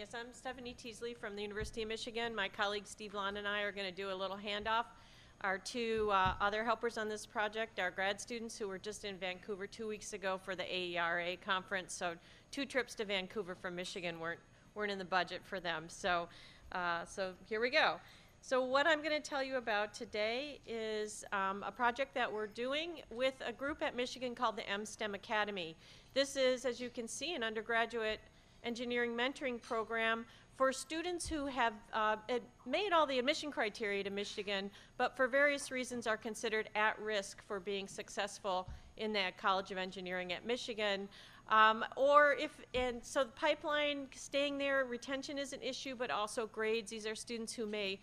Yes, I'm Stephanie Teasley from the University of Michigan. My colleague Steve Lonn and I are going to do a little handoff. Our two other helpers on this project are grad students who were just in Vancouver 2 weeks ago for the AERA conference. So 2 trips to Vancouver from Michigan weren't in the budget for them. So here we go. So what I'm going to tell you about today is a project that we're doing with a group at Michigan called the STEM Academy. This is, as you can see, an undergraduate engineering mentoring program for students who have made all the admission criteria to Michigan, but for various reasons are considered at risk for being successful in that College of Engineering at Michigan. So the pipeline, staying there, retention is an issue, but also grades. These are students who may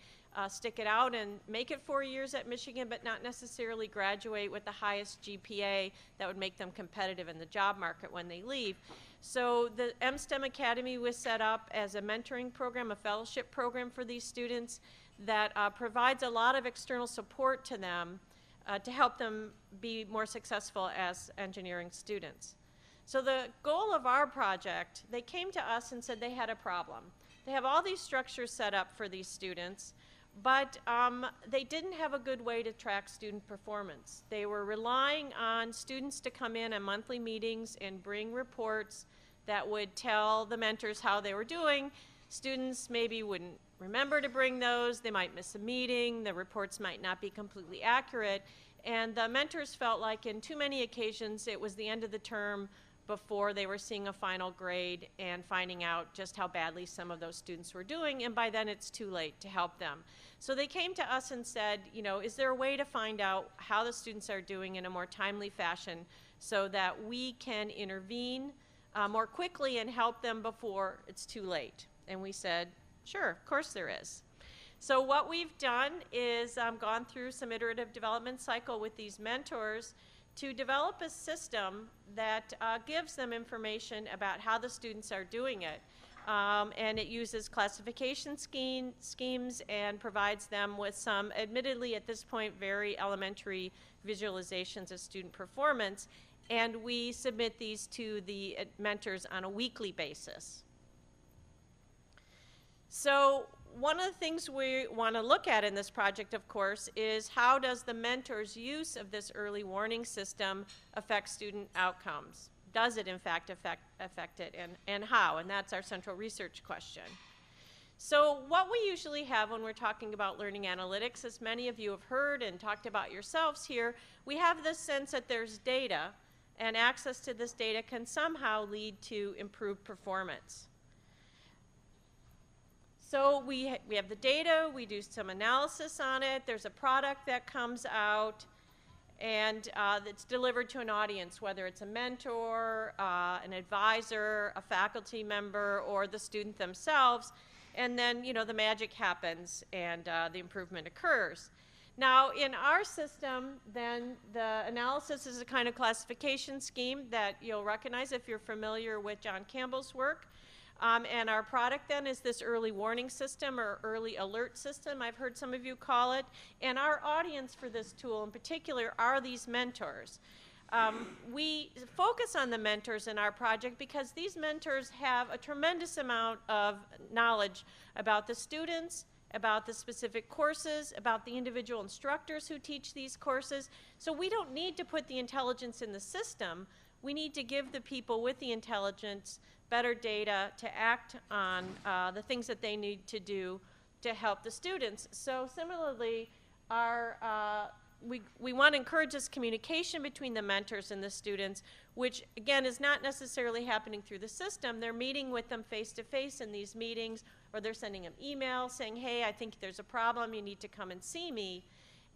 stick it out and make it 4 years at Michigan, but not necessarily graduate with the highest GPA that would make them competitive in the job market when they leave. So the STEM Academy was set up as a mentoring program, a fellowship program for these students that provides a lot of external support to them to help them be more successful as engineering students. So the goal of our project, they came to us and said they had a problem. They have all these structures set up for these students, but they didn't have a good way to track student performance. They were relying on students to come in at monthly meetings and bring reports that would tell the mentors how they were doing. Students maybe wouldn't remember to bring those, they might miss a meeting, the reports might not be completely accurate, and the mentors felt like in too many occasions it was the end of the term before they were seeing a final grade and finding out just how badly some of those students were doing, and by then it's too late to help them. So they came to us and said, you know, is there a way to find out how the students are doing in a more timely fashion so that we can intervene more quickly and help them before it's too late? And we said, sure, of course there is. So what we've done is gone through some iterative development cycle with these mentors to develop a system that gives them information about how the students are doing it. And it uses classification schemes and provides them with some, admittedly at this point, very elementary visualizations of student performance. And we submit these to the mentors on a weekly basis. So one of the things we want to look at in this project, of course, is how does the mentor's use of this early warning system affect student outcomes? Does it, in fact, affect it, and how? And that's our central research question. So what we usually have when we're talking about learning analytics, as many of you have heard and talked about yourselves here, we have this sense that there's data, and access to this data can somehow lead to improved performance. So we have the data, we do some analysis on it, there's a product that comes out, and it's delivered to an audience, whether it's a mentor, an advisor, a faculty member, or the student themselves, and then, you know, the magic happens and the improvement occurs. Now, in our system, then the analysis is a kind of classification scheme that you'll recognize if you're familiar with John Campbell's work. And our product then is this early warning system or early alert system, I've heard some of you call it. And our audience for this tool in particular are these mentors. We focus on the mentors in our project because these mentors have a tremendous amount of knowledge about the students, about the specific courses, about the individual instructors who teach these courses. So we don't need to put the intelligence in the system. We need to give the people with the intelligence better data to act on the things that they need to do to help the students. So similarly, we want to encourage this communication between the mentors and the students, which again is not necessarily happening through the system. They're meeting with them face-to-face in these meetings, or they're sending them emails saying, hey, I think there's a problem, you need to come and see me.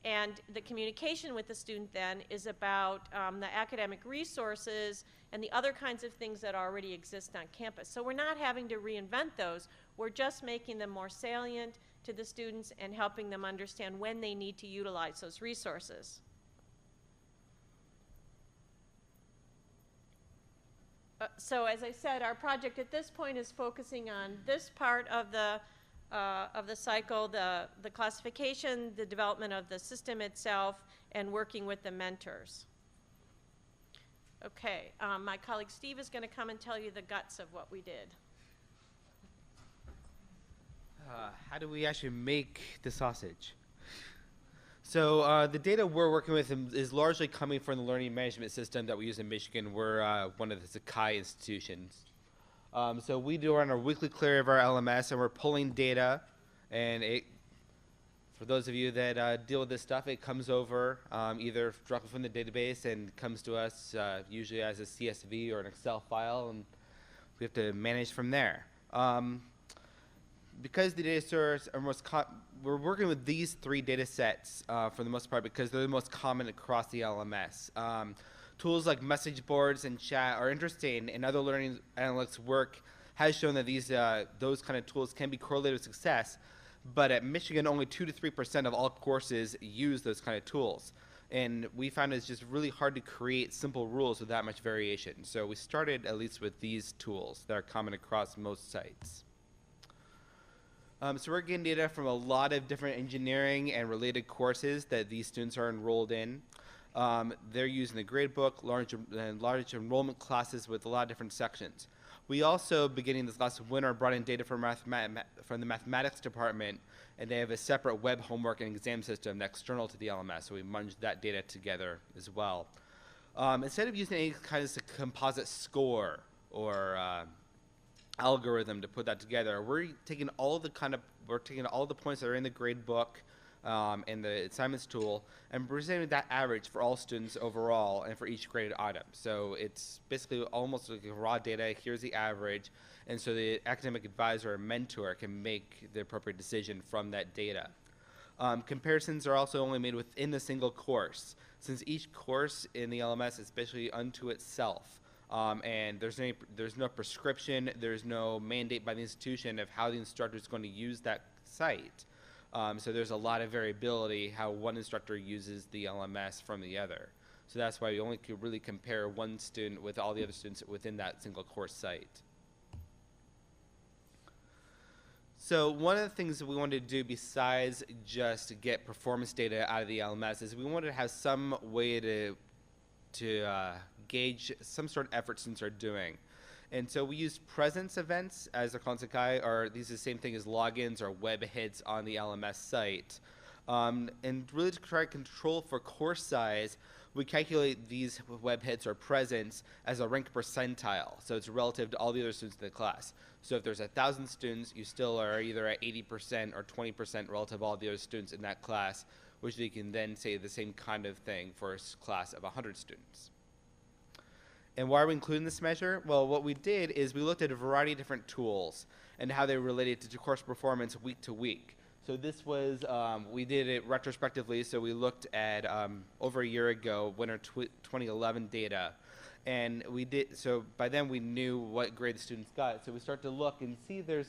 And the communication with the student then is about the academic resources and the other kinds of things that already exist on campus. So we're not having to reinvent those, we're just making them more salient to the students and helping them understand when they need to utilize those resources. So as I said, our project at this point is focusing on this part of the cycle, the classification, the development of the system itself, and working with the mentors. Okay, my colleague Steve is going to come and tell you the guts of what we did. How do we actually make the sausage? So the data we're working with is largely coming from the learning management system that we use in Michigan. We're one of the Sakai institutions. So we do run a weekly clear of our LMS, and we're pulling data. And for those of you that deal with this stuff, it comes over either directly from the database and comes to us usually as a CSV or an Excel file, and we have to manage from there. Because the data source are we're working with these three data sets for the most part because they're the most common across the LMS. Tools like message boards and chat are interesting, and other learning analytics work has shown that those kind of tools can be correlated with success. But at Michigan, only 2 to 3% of all courses use those kind of tools. And we found it's just really hard to create simple rules with that much variation. So we started at least with these tools that are common across most sites. So we're getting data from a lot of different engineering and related courses that these students are enrolled in. They're using the gradebook, large enrollment classes with a lot of different sections. We also, beginning this last winter, brought in data from the mathematics department, and they have a separate web homework and exam system that's external to the LMS, so we munged that data together as well. Instead of using any kind of composite score or algorithm to put that together, we're taking all the points that are in the grade book and the assignments tool and presenting that average for all students overall and for each graded item. So it's basically almost like raw data. Here's the average, and so the academic advisor or mentor can make the appropriate decision from that data. Comparisons are also only made within a single course, since each course in the LMS is basically unto itself. And there's no prescription, there's no mandate by the institution of how the instructor is going to use that site. So there's a lot of variability how one instructor uses the LMS from the other. So that's why we only could really compare one student with all the other students within that single course site. So one of the things that we wanted to do besides just get performance data out of the LMS is we wanted to have some way to gauge some sort of effort students are doing. And so we used presence events, as they're called in Sakai, or these are the same thing as logins or web hits on the LMS site. And really to try to control for course size, we calculate these web hits or presence as a ranked percentile. So it's relative to all the other students in the class. So if there's 1,000 students, you still are either at 80% or 20% relative to all the other students in that class, which you can then say the same kind of thing for a class of 100 students. And why are we including this measure? Well, what we did is we looked at a variety of different tools and how they related to course performance week to week. So this was, we did it retrospectively, so we looked at over a year ago, winter 2011 data. And so by then we knew what grade the students got. So we start to look and see there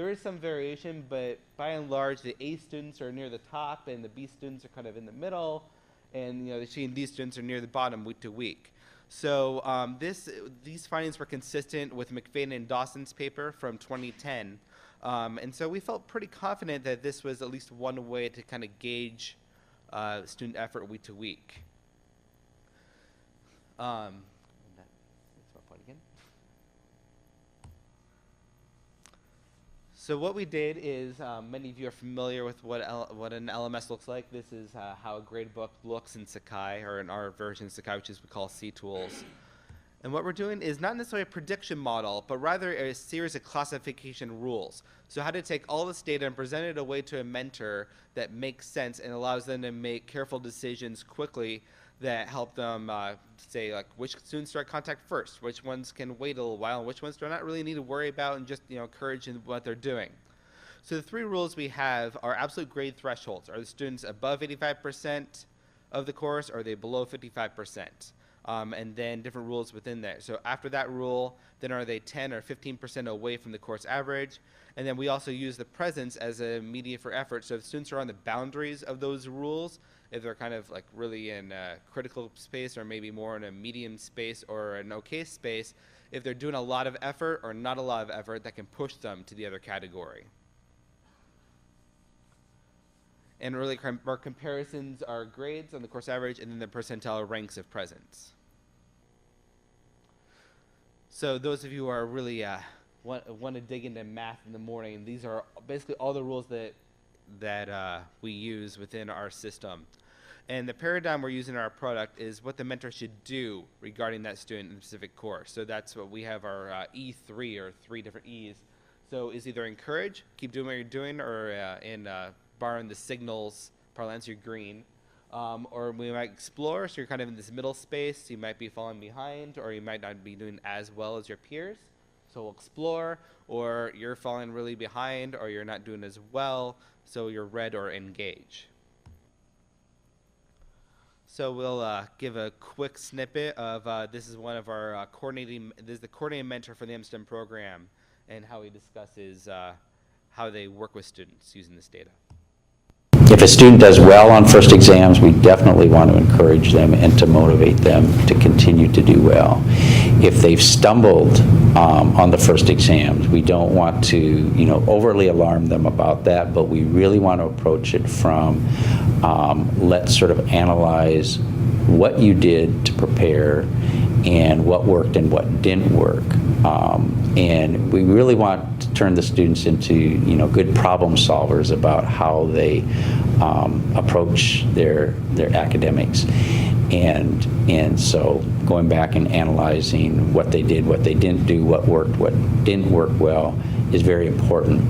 is some variation, but by and large, the A students are near the top and the B students are kind of in the middle. And the C and D students are near the bottom week to week. So these findings were consistent with McFadden and Dawson's paper from 2010. And so we felt pretty confident that this was at least one way to kind of gauge student effort week to week. That's my point again. So what we did is, many of you are familiar with what an LMS looks like. This is how a gradebook looks in Sakai, or in our version of Sakai, which is we call C tools. And what we're doing is not necessarily a prediction model, but rather a series of classification rules. So how to take all this data and present it in a way to a mentor that makes sense and allows them to make careful decisions quickly that help them say, like, which students do I contact first, which ones can wait a little while, and which ones do I not really need to worry about and just encourage in what they're doing. So the three rules we have are absolute grade thresholds. Are the students above 85% of the course, or are they below 55%? And then different rules within there. So after that rule, then are they 10 or 15% away from the course average? And then we also use the presence as a median for effort. So if students are on the boundaries of those rules, if they're kind of like really in a critical space or maybe more in a medium space or an okay space, if they're doing a lot of effort or not a lot of effort, that can push them to the other category. And really our comparisons are grades on the course average and then the percentile ranks of presence. So those of you who are really want to dig into math in the morning, these are basically all the rules that we use within our system. And the paradigm we're using in our product is what the mentor should do regarding that student in a specific course. So that's what we have our E3, or 3 different E's. So is either encourage, keep doing what you're doing, or in borrowing the signals parlance, you're green. Or we might explore, so you're kind of in this middle space. You might be falling behind, or you might not be doing as well as your peers. So we'll explore, or you're falling really behind, or you're not doing as well, so you're red or engage. So we'll give a quick snippet of this is one of our this is the coordinating mentor for the MSTEM program, and how he discusses how they work with students using this data. If a student does well on first exams, we definitely want to encourage them and to motivate them to continue to do well. If they've stumbled on the first exams, we don't want to, overly alarm them about that, but we really want to approach it from let's sort of analyze what you did to prepare and what worked and what didn't work. And we really want to turn the students into, good problem solvers about how they approach their academics. And so going back and analyzing what they did, what they didn't do, what worked, what didn't work well is very important.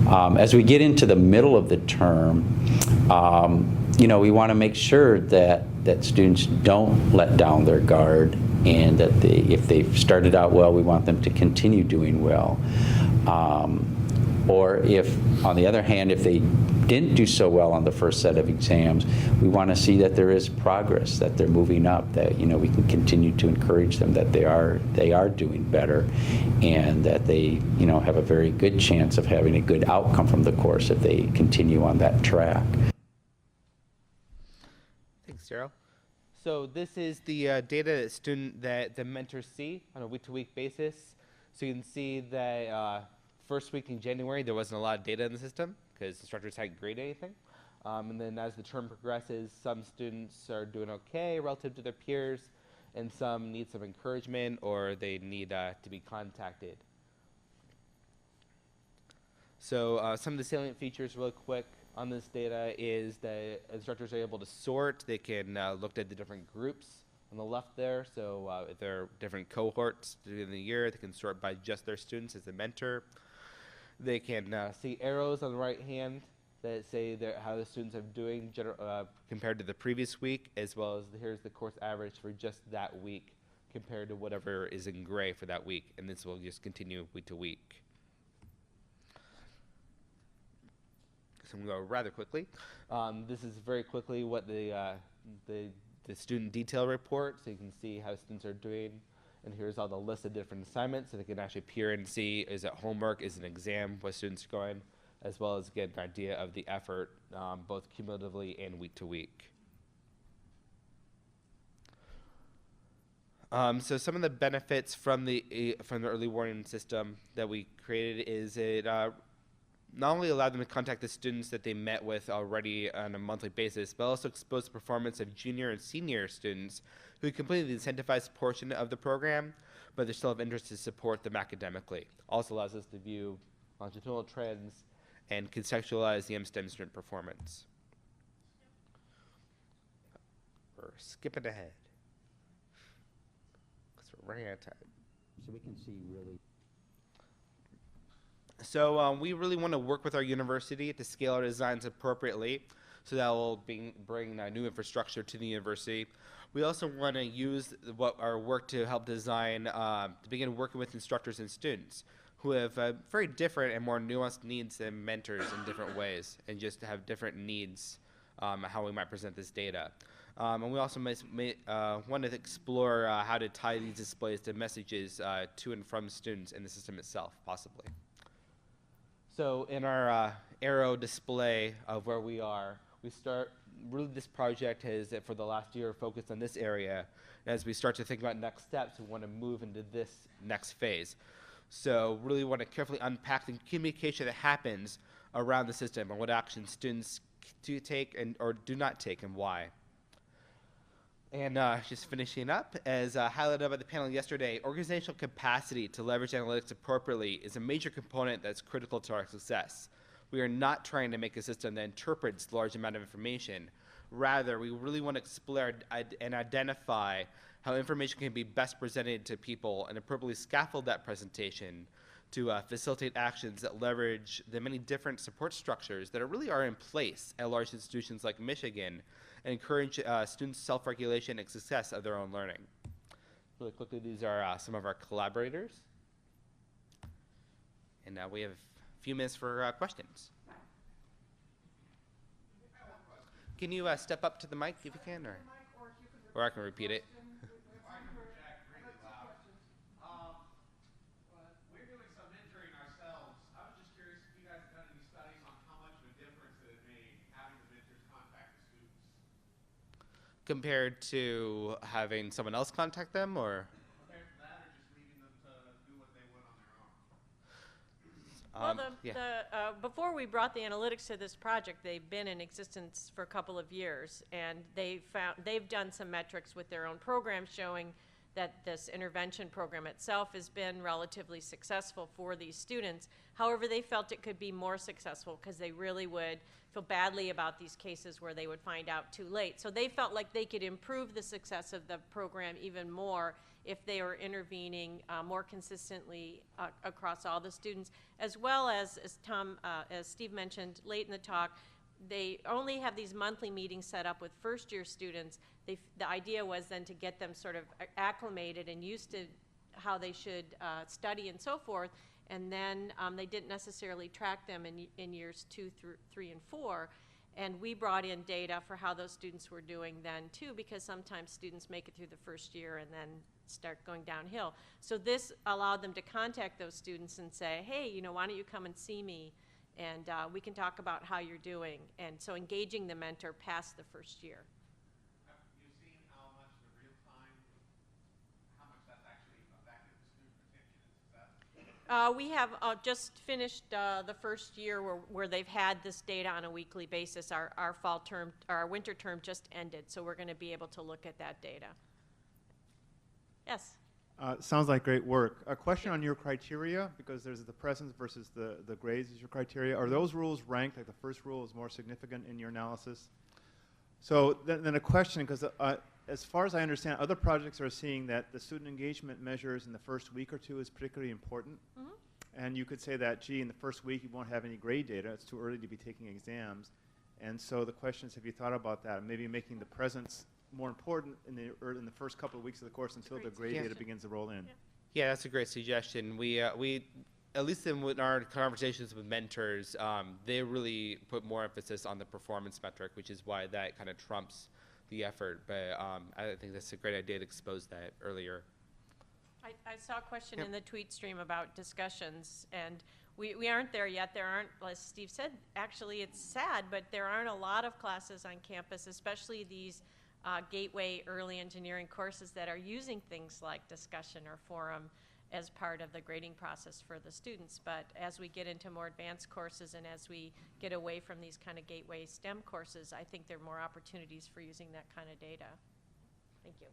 As we get into the middle of the term, we want to make sure that students don't let down their guard, and that if they've started out well, we want them to continue doing well. Or if, on the other hand, if they didn't do so well on the first set of exams, we want to see that there is progress, that they're moving up, that we can continue to encourage them that they are doing better, and that they have a very good chance of having a good outcome from the course if they continue on that track. Thanks, Daryl. So this is the data that the mentors see on a week-to-week basis. So you can see that first week in January, there wasn't a lot of data in the system because instructors hadn't graded anything. And then as the term progresses, some students are doing okay relative to their peers, and some need some encouragement, or they need to be contacted. So some of the salient features really quick on this data is that instructors are able to sort. They can look at the different groups on the left there. So if there are different cohorts during the year, they can sort by just their students as a mentor. They can see arrows on the right hand that say how the students are doing compared to the previous week, as well as here's the course average for just that week compared to whatever is in gray for that week. And this will just continue week to week. So I'm going to go rather quickly. This is very quickly what the student detail report, so you can see how students are doing. And here's all the list of different assignments, so they can actually peer and see, is it homework, is it an exam, what students are going, as well as get an idea of the effort, both cumulatively and week to week. So some of the benefits from the early warning system that we created is it not only allowed them to contact the students that they met with already on a monthly basis, but also exposed the performance of junior and senior students who completed the incentivized portion of the program, but they still have interest to support them academically. Also allows us to view longitudinal trends and contextualize the MSTEM student performance. We're skipping ahead, because we're running out of time. So we can see really. So we really want to work with our university to scale our designs appropriately, so that will bring new infrastructure to the university. We also want to use our work to help design, to begin working with instructors and students who have very different and more nuanced needs than mentors in different ways, and just have different needs how we might present this data. And we also want to explore how to tie these displays to messages to and from students in the system itself, possibly. So in our arrow display of where we are, really this project has, for the last year, focused on this area. As we start to think about next steps, we want to move into this next phase. So really want to carefully unpack the communication that happens around the system and what actions students do take or do not take, and why. And just finishing up, as highlighted by the panel yesterday, organizational capacity to leverage analytics appropriately is a major component that's critical to our success. We are not trying to make a system that interprets large amount of information. Rather, we really want to explore and identify how information can be best presented to people and appropriately scaffold that presentation to facilitate actions that leverage the many different support structures that really are in place at large institutions like Michigan and encourage students' self-regulation and success of their own learning. Really quickly, these are some of our collaborators. And now we have a few minutes for questions. Can you step up to the mic if you can, or I can repeat it. Compared to having someone else contact them, or? Compared to that, or just leaving them to do what they would on their own? Well, before we brought the analytics to this project, they've been in existence for a couple of years, and they've done some metrics with their own program showing that this intervention program itself has been relatively successful for these students. However, they felt it could be more successful because they really would feel badly about these cases where they would find out too late. So they felt like they could improve the success of the program even more if they were intervening more consistently across all the students, as well as Steve mentioned late in the talk, they only have these monthly meetings set up with first-year students. The idea was then to get them sort of acclimated and used to how they should study and so forth, and then they didn't necessarily track them in years 2, 3, and 4. And we brought in data for how those students were doing then too, because sometimes students make it through the first year and then start going downhill. So this allowed them to contact those students and say, hey, you know, why don't you come and see me? And we can talk about how you're doing. And so engaging the mentor past the first year. Have you seen how much the real time, how much that's actually affected the student retention and success? We have just finished the first year where they've had this data on a weekly basis. Our fall term, our winter term just ended, so we're going to be able to look at that data. Yes? Sounds like great work. A question on your criteria, because there's the presence versus the grades as your criteria. Are those rules ranked, like the first rule is more significant in your analysis? So then a question, because as far as I understand, other projects are seeing that the student engagement measures in the first week or two is particularly important. Mm-hmm. And you could say that, gee, in the first week you won't have any grade data. It's too early to be taking exams. And so the question is, have you thought about that? Maybe making the presence more important in the first couple of weeks of the course until the grade data begins to roll in. Yeah, that's a great suggestion. We at least in our conversations with mentors, they really put more emphasis on the performance metric, which is why that kind of trumps the effort. But I think that's a great idea to expose that earlier. I saw a question in the tweet stream about discussions, and we aren't there yet. There aren't, as Steve said, actually it's sad, but there aren't a lot of classes on campus, especially these gateway early engineering courses that are using things like discussion or forum as part of the grading process for the students. But as we get into more advanced courses and as we get away from these kind of gateway STEM courses, I think there are more opportunities for using that kind of data. Thank you.